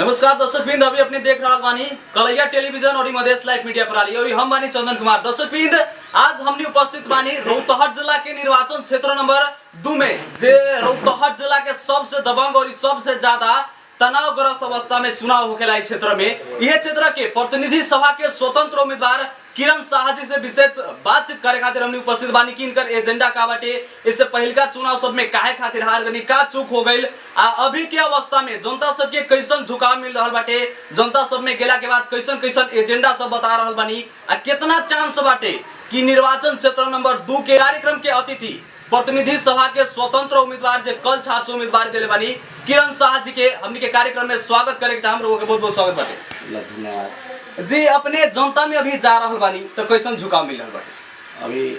नमस्कार दर्शक बिंद, अभी अपने देख रहा बानी कलैया टेलीविजन और मधेश लाइव मीडिया प्रणाली और हम बानी चंदन कुमार। दर्शक बिंद, आज हमने उपस्थित बानी रौतहट जिला के निर्वाचन क्षेत्र नंबर 2 में जे रौतहट जिला के सबसे दबंग और सबसे ज्यादा तनावग्रस्त अवस्था में चुनाव होखेला क्षेत्र में। यह क्षेत्र के प्रतिनिधि सभा के स्वतंत्र उम्मीदवार किरण शाह जी से विशेष बातचीत करे खातिर हमने उपस्थित बानी कि इनकर एजेंडा का बाटे, इससे पहले का चुनाव सब में काहे खातिर हार गनी, का चूक हो गई, अभी के अवस्था में जनता सब के कैसन झुकाव मिल रहा बाटे, जनता सब में गेला के बाद कैसन कैसन एजेंडा सब बता रहा बानी, कितना चांस बाटे कि निर्वाचन क्षेत्र नंबर 2 के कार्यक्रम के अतिथि प्रतिनिधि सभा के स्वतंत्र उम्मीदवार जो कल छाप से उम्मीदवार दिले बानी किरण शाह जी के हमने के कार्यक्रम में स्वागत करे के हम लोगों के बहुत बहुत स्वागत बाटे। धन्यवाद जी। अपने जनता में अभी जा रहा बानी तो कैसन झुकाव मिल रहा बाटे? अभी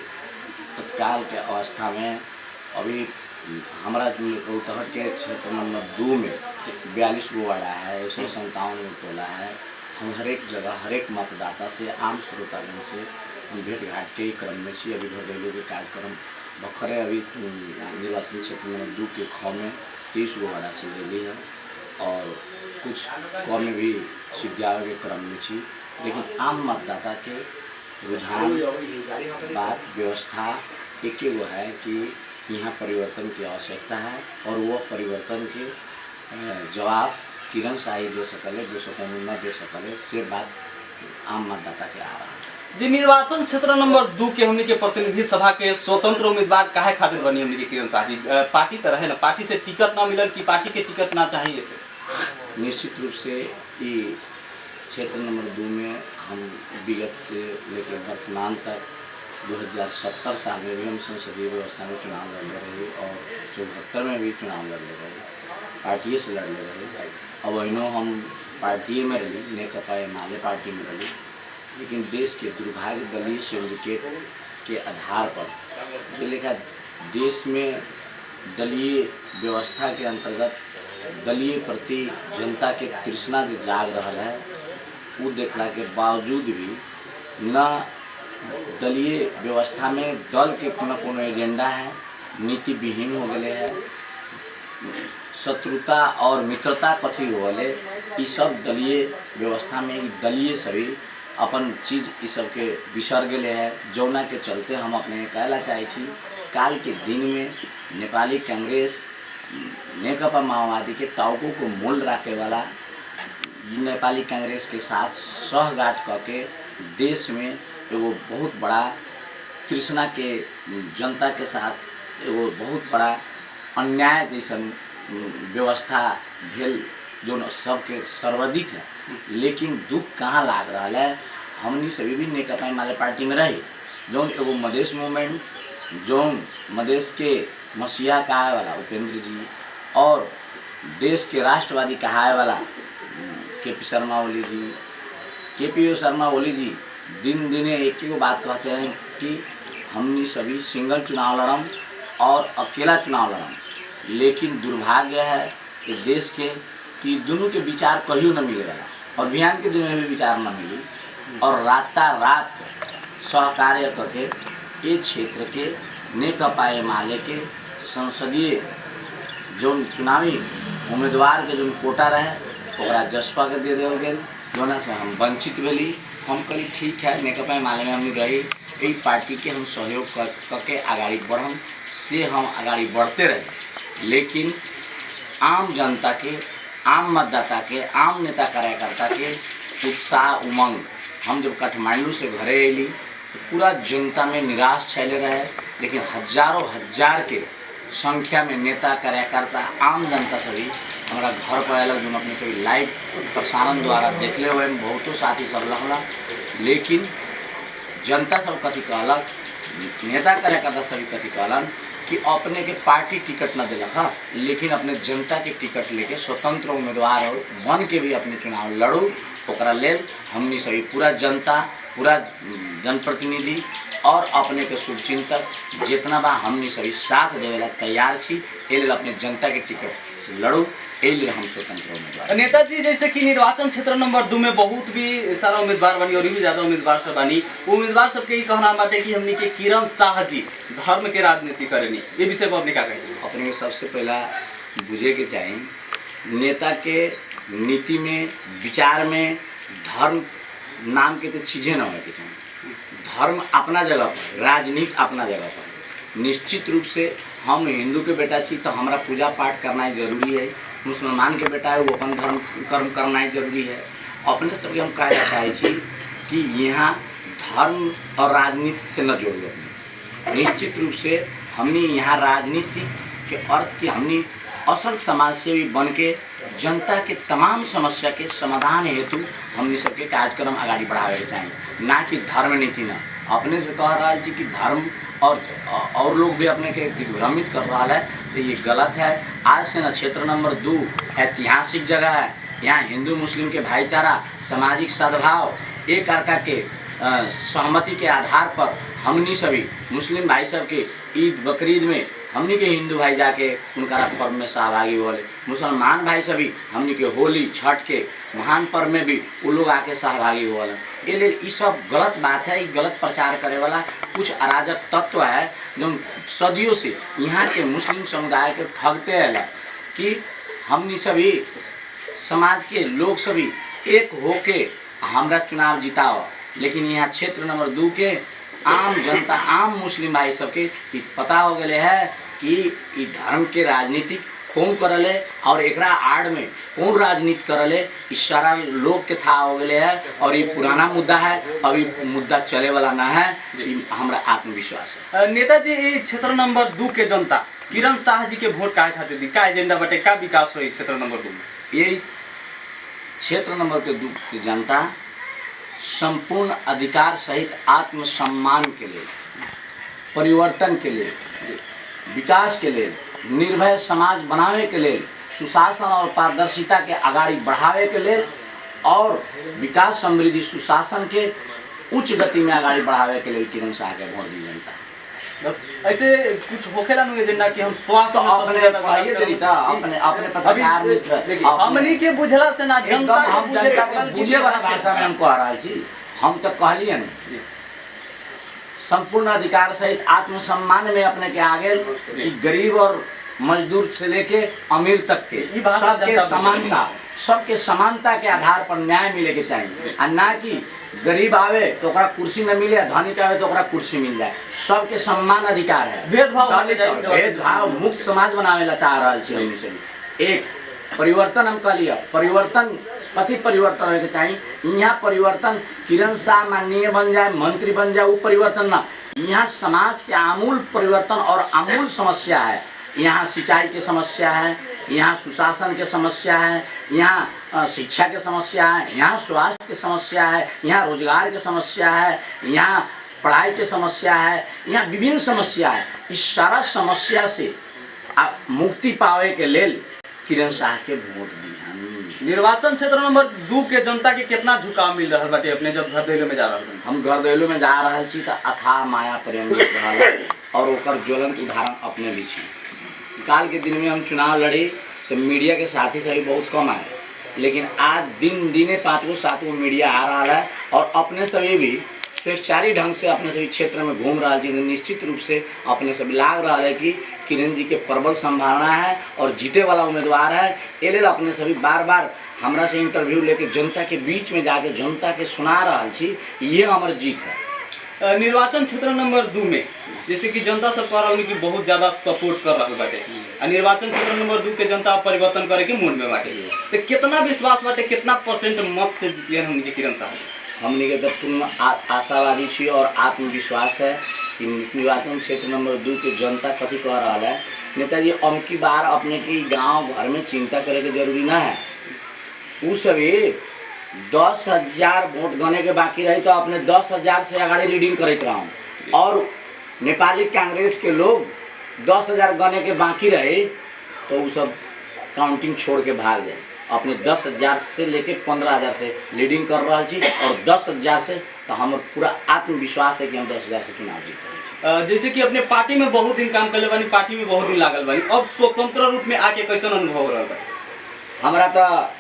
तत्काल के अवस्था में अभी हमारा रौतहट के क्षेत्र नंबर 2 में 42 गो वार्ड है, 157 गो टोला है। हम हर एक जगह हर एक मतदाता से आम श्रोतागण से हम भेंट घाट के क्रम में छी। अभी घरेलू के कार्यक्रम बखरे अभी निर्वाचन क्षेत्र नंबर 2 के ख में 30 गो वार्ड से ले है और कुछ क में भी सिद्धावे के क्रम में छी। लेकिन आम मतदाता के रुझान बात व्यवस्था एक वो है कि यहाँ परिवर्तन की आवश्यकता है और वो परिवर्तन के जवाब किरण शाह दे सकले, 200 न दे सकले, से बात आम मतदाता के आ रहा है। जी, निर्वाचन क्षेत्र नंबर 2 के हमने के प्रतिनिधि सभा के स्वतंत्र उम्मीदवार काहे खातिर बनी हमने के किरण शाह जी? पार्टी तो रहे ना, पार्टी से टिकट ना मिलल कि पार्टी के टिकट ना चाहिए से? निश्चित रूप से ये क्षेत्र नंबर 2 में हम विगत से लेकर वर्तमान तक 2070 साल में भी हम संसदीय व्यवस्था में चुनाव लड़े रहे और 74 में भी चुनाव लड़े रहे, पार्टी से लड़े रहे। अब अनो हम पार्टी में रही, नेकपा एमाले पार्टी में रही, लेकिन देश के दुर्भाग्य दलीय सिंडिकेट के आधार पर जो लेखा देश में दलीय व्यवस्था के अंतर्गत दलीय प्रति जनता के तृष्णा जो जाग रहा है, वो देखला के बावजूद भी न दलीय व्यवस्था में दल के कोनो एजेंडा है, नीति विहीन हो गए है, शत्रुता और मित्रता कथी हो गए, ये सब दलीय व्यवस्था में दलीय सभी अपन चीज ये सब के बिसर गए है। जौना के चलते हम अपने कहला चाहे छी काल के दिन में नेपाली कांग्रेस नेकपा माओवादी के ताउको को मूल रखे वाला नेपाली कांग्रेस के साथ सहगाठ करके देश में एगो बहुत बड़ा तृष्णा के जनता के साथ एगो बहुत बड़ा अन्याय जैसन व्यवस्था भेल जो सबके सर्वाधिक है। लेकिन दुख कहाँ लाग रहा है, हमनी सभी भी नेकपा एमाले पार्टी में रहे, जो एगो मधेश मूवमेंट, जो मधेश के मसीहा कहा वाला उपेंद्र जी और देश के राष्ट्रवादी कहा वाला केपी शर्मा ओली जी दिन दिने एक ही बात कहते हैं कि हमनी सभी सिंगल चुनाव लड़म और अकेला चुनाव लड़म। लेकिन दुर्भाग्य है कि देश के कि दोनों के विचार कहीं न मिलेगा, अभियान के दिन में भी विचार न मिली और रात सहकार्य करके ये क्षेत्र के नेकपा एमाले के संसदीय जो चुनावी उम्मीदवार के जो कोटा रहे ओकरा जसपा के दे देल गए, जोना से हम वंचित भेली। हम कही ठीक है, नेकपा एमाले में हमने रही, यही पार्टी के हम सहयोग करके आगाड़ी बढ़म से हम आगाड़ी बढ़ते रहे। लेकिन आम जनता के, आम मतदाता के, आम नेता कार्यकर्ता के उत्साह उमंग, हम जब काठमांडू से घरे अली तो पूरा जनता में निराश छाले रहे। लेकिन हजारों हजार के संख्या में नेता कार्यकर्ता आम जनता सभी हमारा घर पर अलग जो अपने सभी लाइव प्रसारण द्वारा देखले हुए बहुतों साथी सब लगला। लेकिन जनता सब कथी कहलक, नेता कार्यकर्ता सभी कथी कहलन कि अपने के पार्टी टिकट न दिलक है, लेकिन अपने जनता के टिकट लेके स्वतंत्र उम्मीदवार और बन के भी अपने चुनाव लड़ू। ओकरा लेल हमनी सभी पूरा जनता, पूरा जनप्रतिनिधि और अपने के शुभचिंतक जितना बा हमनी सभी साथ देवेला तैयार छी। एल अपने जनता के टिकट से लड़ू, एल हम स्वतंत्र उम्मीदवार। नेताजी, जैसे कि निर्वाचन क्षेत्र नंबर 2 में बहुत भी सारा उम्मीदवार बनी और भी ज्यादा उम्मीदवार सब बनी, उम्मीदवार सबके ये कहना बाटे कि हमनी के किरण शाह जी धर्म के राजनीति करेनी, ये विषय पर अपने क्या कहेंगे? अपने सबसे पहला बुझे के चाहिए नेता के नीति में, विचार में धर्म नाम के तो चीज़ें ना होगी। धर्म अपना जगह पर, राजनीति अपना जगह पर। निश्चित रूप से हम हिंदू के बेटा छी तो हमारा पूजा पाठ करना ही जरूरी है। मुसलमान के बेटा है वो अपन धर्म कर्म करना ही जरूरी है। अपने सबके हम कहना चाहे छी कि यहाँ धर्म और राजनीति से न जोड़िए। निश्चित रूप से हमने यहाँ राजनीति के अर्थ की हमने असल समाज सेवी बन के जनता के तमाम समस्या के समाधान हेतु हमने सबके कार्यक्रम आगे बढ़ावे के चाहिए, ना कि धर्म नीति न। अपने से कह रहा है कि धर्म और लोग भी अपने के दिग्भ्रमित कर रहा है, तो ये गलत है। आज से न क्षेत्र नंबर 2 ऐतिहासिक जगह है। यहाँ हिंदू मुस्लिम के भाईचारा, सामाजिक सद्भाव, एक अर्का के सहमति के आधार पर हमनी सभी मुस्लिम भाई सब के ईद बकरीद में हमनी के हिंदू भाई जाके उनका पर्व में सहभागी हुए, मुसलमान भाई सभी हमनी के होली छठ के महान पर्व में भी वो लोग आके सहभागी हुए। ये सब गलत बात है। ये गलत प्रचार करे वाला कुछ अराजक तत्व है जो सदियों से यहाँ के मुस्लिम समुदाय के ठगते हैं कि हमनी सभी समाज के लोग सभी एक होके हमारा चुनाव जिताओ। लेकिन यहाँ क्षेत्र नंबर 2 के आम जनता, आम मुस्लिम भाई सबके पता हो गए है कि धर्म के राजनीति कौन करले और एकरा आड़ में कौन राजनीति करले, इस सारा लोग के था हो गए है। और ये पुराना मुद्दा है, अभी मुद्दा चले वाला ना है। हमारा आत्मविश्वास है। नेताजी क्षेत्र नंबर 2 के जनता किरण शाह जी के वोट काहे खातिर दी, का एजेंडा बटे, का विकास हुई क्षेत्र नंबर 2 में? ये क्षेत्र नंबर 2 की जनता संपूर्ण अधिकार सहित आत्मसम्मान के लिए, परिवर्तन के लिए, विकास के लिए, निर्भय समाज बनावे के लिए, सुशासन और पारदर्शिता के आगाड़ी बढ़ावे के लिए और विकास समृद्धि सुशासन के उच्च गति में आगाड़ी बढ़ावे के लिए किरण शाह के वोट दी जनता। ऐसे कुछ होखेला नु एजेंडा कि हम स्वास्थ्य तो अपने देरी था अपने पत्रकार मित्र हमनी के बुझला से ना जनता हम जनता के बुझे वाला भाषा में हम कह रहा छी। हम तो कहलिए नहीं संपूर्ण अधिकार सहित आत्मसम्मान में अपने के आगे गरीब और मजदूर से लेके अमीर तक के सबके समानता के आधार पर न्याय मिले के चाहिए, और ना कि गरीब आवे तो ओकरा कुर्सी न मिले, धनिक आवे तो ओकरा कुर्सी मिल जाए। सबके सम्मान अधिकार है। भेदभाव मुक्त समाज बनावे ला चाह रहा छी हमनी से। एक परिवर्तन हम कह लिया, परिवर्तन कथी परिवर्तन होके चाहिए। यहाँ परिवर्तन किरण शाह माननीय बन जाए, मंत्री बन जाए, वो परिवर्तन ना। यहाँ समाज के आमूल परिवर्तन और आमूल समस्या है। यहाँ सिंचाई की समस्या है, यहाँ सुशासन की समस्या है, यहाँ शिक्षा की समस्या है, यहाँ स्वास्थ्य की समस्या है, यहाँ रोजगार की समस्या है, यहाँ पढ़ाई की समस्या है, यहाँ विभिन्न समस्या है। इस सारा समस्या से मुक्ति पावे के लेल किरण शाह के वोट दी। निर्वाचन क्षेत्र नंबर 2 के जनता के कितना झुकाव मिल रहा बाटे अपने जब घरदैलो में जा रहा है? हम घरदैलो में जा रहा छी तो अथाह माया प्रेम और ओकर ज्वलंत उदाहरण अपने भी छी। काल के दिन में हम चुनाव लड़ी तो मीडिया के साथी सभी बहुत कम आए, लेकिन आज दिन दिने 5-7 मीडिया आ रहा है और अपने सभी भी स्वेच्छारी ढंग से अपने सभी क्षेत्र में घूम रहा है। निश्चित रूप से अपने सभी लाग रहा है कि किरण जी के प्रबल संभावना है और जीते वाला उम्मीदवार है। ये अपने सभी बार बार हमरा से इंटरव्यू लेके जनता के बीच में जाके जनता के सुना रहा छी, ये हमारी जीत है। निर्वाचन क्षेत्र नंबर 2 में जैसे कि जनता सब कह रहा कि बहुत ज्यादा सपोर्ट कर रहा बाटे, निर्वाचन क्षेत्र नंबर 2 के जनता परिवर्तन करे के मूड में बाटे, तो कितना विश्वास बाटे, कितना परसेंट मत से जीतिए हमनी के किरण साहब? हमनी के तो पूर्ण आशावादी छी और आत्मविश्वास है कि निर्वाचन क्षेत्र नंबर 2 के जनता कथी कह रहा है। नेताजी अबकी बार अपने के गांव घर में चिंता करे के जरूरी ना है। वो सभी 10,000 वोट गने के बाकी रही तो अपने 10,000 से आगे रीडिंग करते रहा और नेपाली कांग्रेस के लोग 10,000 गने के बाकी रहे तो वो सब काउंटिंग छोड़ के भाग जाए। अपने 10,000 से लेके 15,000 से लीडिंग कर रहा छी और 10,000 से तो हम पूरा आत्मविश्वास है कि हम 10,000 से चुनाव जीत। जैसे कि अपने पार्टी में बहुत दिन काम कर बानी, पार्टी में बहुत दिन लागल बानी, अब स्वतंत्र रूप में आके कैसा अनुभव हो रहा है? हमारा तो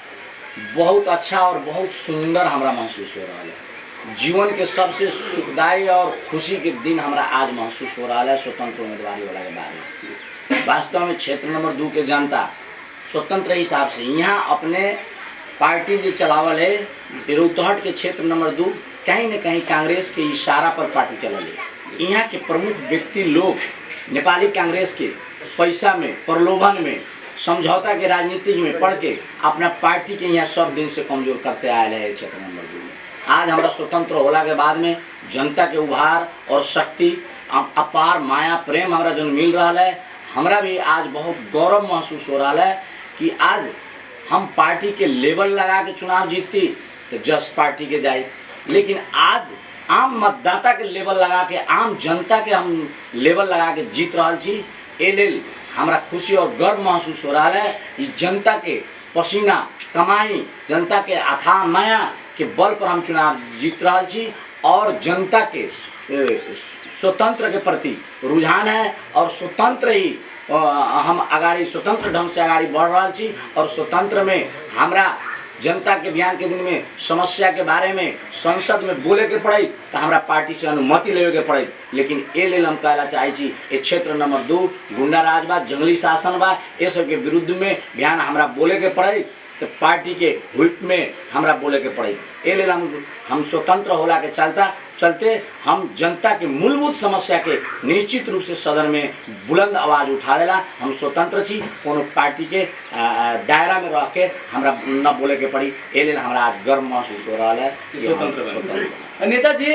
बहुत अच्छा और बहुत सुंदर हमारा महसूस हो रहा है। जीवन के सबसे सुखदायी और खुशी के दिन हमारा आज महसूस हो रहा है स्वतंत्र उम्मीदवारी वाला के बारे में। वास्तव में क्षेत्र नंबर 2 के जनता स्वतंत्र हिसाब से यहाँ अपने पार्टी जो चलावल है रौतहट के क्षेत्र नंबर 2 कहीं न कहीं कांग्रेस के इशारा पर पार्टी चलल है। यहाँ के प्रमुख व्यक्ति लोग नेपाली कांग्रेस के पैसा में, प्रलोभन में, समझौता के राजनीति में पढ़ के अपना पार्टी के यहाँ सब दिन से कमजोर करते आए है क्षेत्र नंबर 2 में। आज हमारा स्वतंत्र होला के बाद में जनता के उभार और शक्ति, अपार माया प्रेम हमारा जो मिल रहा है, हमारा भी आज बहुत गौरव महसूस हो रहा है कि आज हम पार्टी के लेवल लगा के चुनाव जीतती तो जस्ट पार्टी के जाए, लेकिन आज आम मतदाता के लेवल लगा के, आम जनता के हम लेवल लगा के जीत रहा छी। एल हमारा खुशी और गर्व महसूस हो रहा है कि जनता के पसीना कमाई, जनता के अथाह माया के बल पर हम चुनाव जीत रहा छी और जनता के स्वतंत्र के प्रति रुझान है और स्वतंत्र ही हम आगाड़ी स्वतंत्र ढंग से आगाड़ी बढ़ रहा छी। और स्वतंत्र में हमरा जनता के बयान के दिन में समस्या के बारे में संसद में बोले के पड़े तो हमारा पार्टी से अनुमति लेवे के पड़े, लेकिन ए लेल हम कहला चाहे छी ए क्षेत्र नंबर 2 गुंडा राज बा, जंगली शासन बा, ये सब के विरुद्ध में बयान हमारा बोले के पड़े तो पार्टी के हुप में हमरा बोले के पड़े। ए लेल हम स्वतंत्र होला के चलते हम जनता के मूलभूत समस्या के निश्चित रूप से सदन में बुलंद आवाज उठावेला हम स्वतंत्र छी, कोनो पार्टी के दायरा में रह के हमरा न बोले के पड़ी। ए लेल हमरा आज गर्व महसूस हो रहा है स्वतंत्र। नेताजी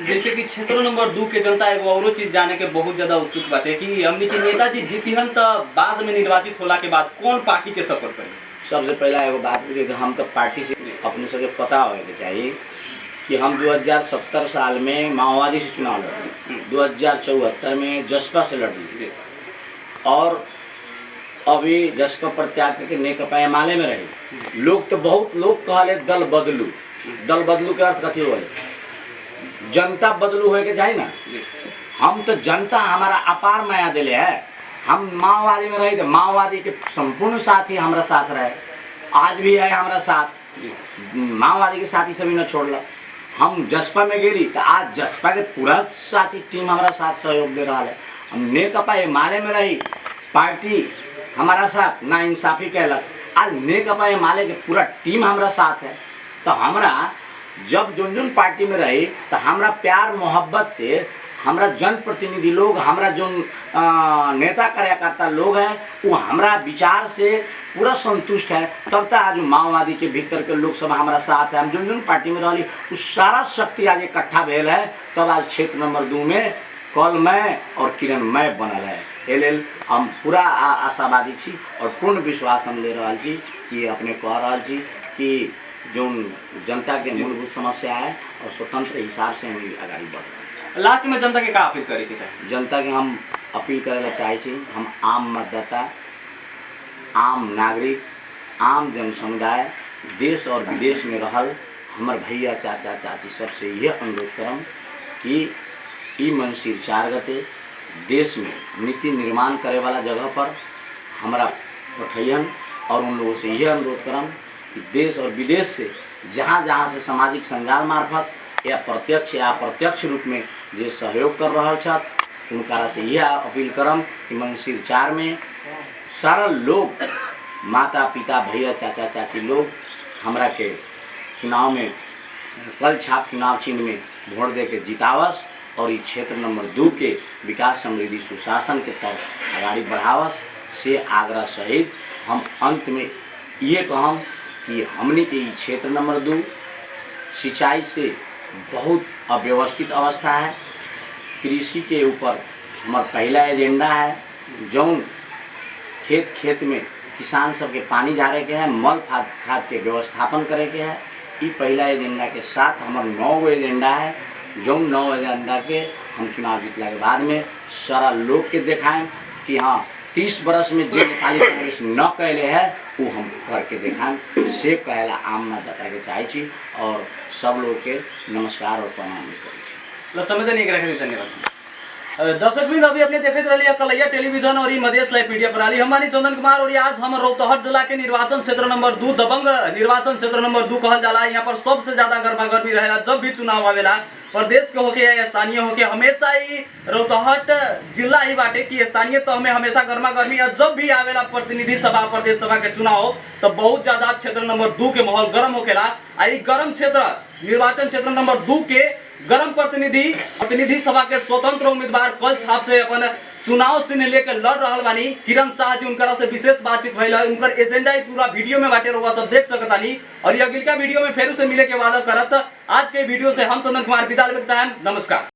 जैसे कि क्षेत्र नंबर 2 के जनता एगो और चीज जाने के बहुत ज्यादा उत्सुक बाटे कि हमनी के नेताजी जीतिहन तो बाद में निर्वाचित होला के बाद कौन पार्टी के सपोर्ट करी? सबसे पहला एगो बात हम तो पार्टी से अपने सबके पता होने के चाहिए कि हम 2070 साल में माओवादी से चुनाव लड़े, 2074 में जसपा से लड़ी और अभी जसपा प्रत्याग करके नेकपा एमाले में रही। लोग तो बहुत लोग कहले दल बदलू, दल बदलू के अर्थ कथी हो, जनता बदलू होए के चाहिए ना। हम तो जनता हमारा अपार माया दिले है। हम माओवादी में रहे तो माओवादी के संपूर्ण साथी हमारा साथ रहे, आज भी है हमारा साथ, माओवादी के साथी सभी न छोड़ला। हम जसपा में गेली तो आज जसपा के पूरा साथी टीम हमारा साथ सहयोग दे रहा है। हम नेकपा एमाले में रही, पार्टी हमारा साथ ना इंसाफी कहलक, आज नेकपा एमाले के पूरा टीम हमारा साथ है। तो हमरा जब जोन पार्टी में रही तो हमरा प्यार मोहब्बत से हमरा जनप्रतिनिधि लोग, हमरा जो नेता कार्यकर्ता लोग हैं वो हमरा विचार से पूरा संतुष्ट है। तब तक आज माओवादी के भीतर के लोग सब हमारा साथ है। हम जो पार्टी में रही उस सारा शक्ति आज इकट्ठा भेल है, तब आज क्षेत्र नंबर 2 में कल मैं और किरण मैं बनल है। एल हम पूरा आशावादी छी और पूर्ण विश्वास हम ले रहा छी कि अपने कह रहा छी कि जो जनता के मूलभूत समस्या है और स्वतंत्र हिसाब से हम आगे बढ़ रहे हैं। लास्ट में जनता के का अपील करे के चाहिए? जनता के हम अपील करे ला चाहे छी, हम आम मतदाता, आम नागरिक, आम जन समुदाय, देश और विदेश में रहल हमर भैया चाचा चाची सबसे यह अनुरोध करम कि ई मंसिर 4 गते देश में नीति निर्माण करे वाला जगह पर हमारा पठैन और उन लोगों से यह अनुरोध करम कि देश और विदेश से जहाँ जहाँ से सामाजिक संजाल मार्फत या प्रत्यक्ष या अप्रत्यक्ष रूप में जे सहयोग कर रहा छत उनका से यह अपील करम कि मंसिर 4 में सारा लोग, माता पिता भैया चाचा चाची लोग हमरा के चुनाव में कल छाप चुनाव चिन्ह में वोट दे के जितावस और इस क्षेत्र नंबर 2 के विकास समृद्धि सुशासन के तरफ आगाड़ी बढ़ावस से आग्रह सहित हम अंत में ये कहम कि हमने के क्षेत्र नंबर 2 सिंचाई से बहुत अव्यवस्थित अवस्था है। कृषि के ऊपर हमारा पहला एजेंडा है, जौन खेत खेत में किसान सबके पानी झारे के है, मल खाद के व्यवस्थापन करे के है। ये पहला एजेंडा के साथ हमारा 9 एजेंडा है, जो 9 एजेंडा के हम चुनाव जीतला के बाद में सारा लोग के दिखाएं कि हाँ 30 बरस में जो नेपाली कांग्रेस न कहले है वो हम करके दिखाएं से कहला आम मतदाता के चाहे छी और सब लोग के नमस्कार और प्रणाम करें। समझ नहीं धन्यवाद। दर्शक बिंद अभी अपने देखे रही कलैया टेलीविजन और मधेश लाइव मीडिया प्रणाली हमारी चंदन कुमार और आज हम रौतहट जिला के निर्वाचन क्षेत्र नंबर 2 दबंग निर्वाचन क्षेत्र नंबर 2 कहल जाला। यहाँ पर सबसे ज्यादा गर्मा गर्मी रहेला जब भी चुनाव आवेला, प्रदेश के होके या स्थानीय होके, हमेशा ही रौतहट जिला ही बाटे कि स्थानीय तो हमें हमेशा गर्मा गर्मी है। जब भी आवेला प्रतिनिधि सभा प्रदेश सभा के चुनाव तो बहुत ज्यादा क्षेत्र नंबर 2 के माहौल गर्म होकेला। आई गर्म क्षेत्र निर्वाचन क्षेत्र नंबर 2 के गरम प्रतिनिधि सभा के स्वतंत्र उम्मीदवार कल छाप से अपन चुनाव चिन्ह लेकर लड़ रहा बानी किरण शाह जी। उनकरा से विशेष बातचीत भइल है, उनकर एजेंडा ही पूरा वीडियो में बाटे रहुआ सब देख सकतानी। और ये अगलिका वीडियो में फेरू से मिले के वादा करत आज के वीडियो से हम चंदन कुमार विदा लेबे चाहें। नमस्कार।